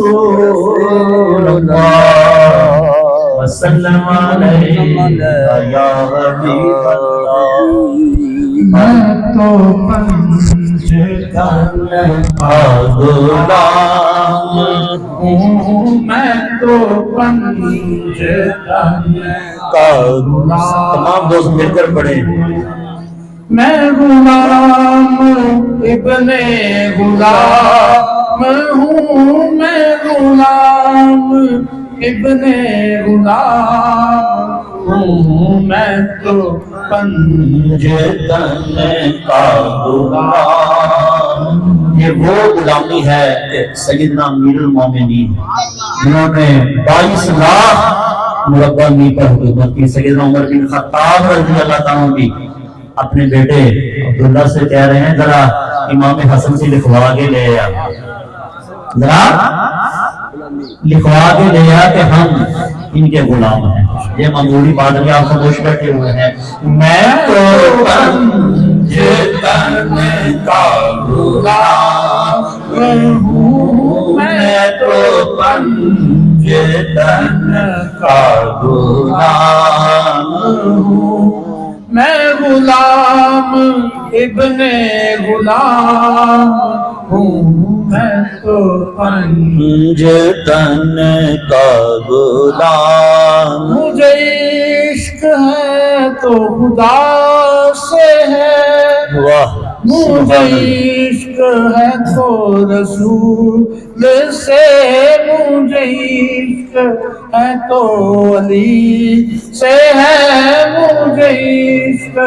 رسول اللہ وسلم علیہ یا حبیب اللہ میں تو پنجتن کا غلام ہوں میں تو پنجتن کا غلام تمام دوست مل کر پڑھیں میں غلام ابن غلام ہوں میں غلام ابن غلام ہوں میں تو پنجتن کا غلام یہ وہ غلامی ہے کہ سیدنا امیر المومنین جنہوں نے 22 لاکھ مربع میل پر حکومت کی سیدنا عمر بن خطاب رضی اللہ تعالیٰ بھی اپنے بیٹے عبداللہ سے کہہ رہے ہیں ذرا امام حسن سے لکھوا کے لے آ ذرا لکھوا کے لے آ کہ ہم ان کے غلام ہیں یہ معمولی بات ہے آپ خاموش بیٹھے ہوئے ہیں میں تو پنجتن کا غلام ہوں میں تو پنجتن کا غلام ہوں میں غلام ابن غلام ہوں میں تو پنجتن کا غلام مجھے عشق ہے تو خدا سے ہے واہ مجھے عشق ہے تو رسول سے مجھے عشق ہے تو علی سے ہے مجھے عشق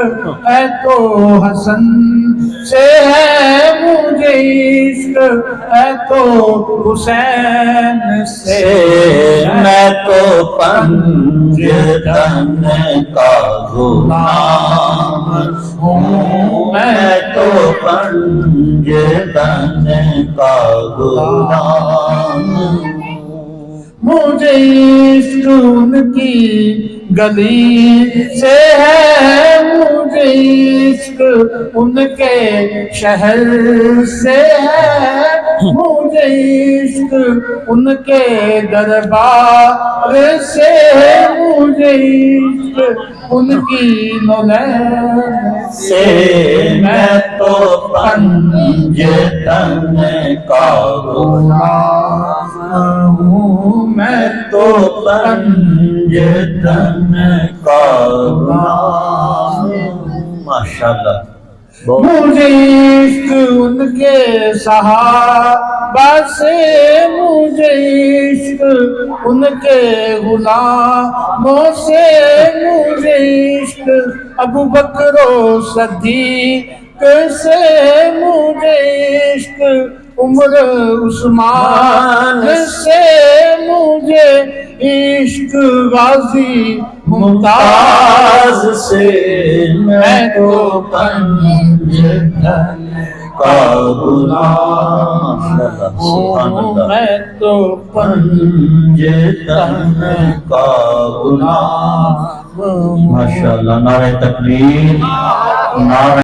ہے تو حسن سے ہے مجھے عشق ہے تو حسین سے میں تو پنجتن کا غلام ہوں میں تو پنجتن کا غلام مجھے عشق ان کی گلی سے ہے مجھے عشق ان کے شہر سے ہے مجھے عشق ان کے دربار سے مجھے عشق ان کی نولین سے میں تو پنجتن کا غلام ہوں میں تو پنجتن کا غلام ماشاءاللہ مجھے عشق ان کے صحابہ سے مجھے عشق ان کے غلاموں سے مجھے عشق ابو بکر و صدیق سے مجھے عشق عمر عثمان سے مجھے عشق غازی ممتاز سے میں تو پنجتن کا غلام ہوں میں تو پنجتن کا غلام ماشاءاللہ نعرہ تکبیر نعرہ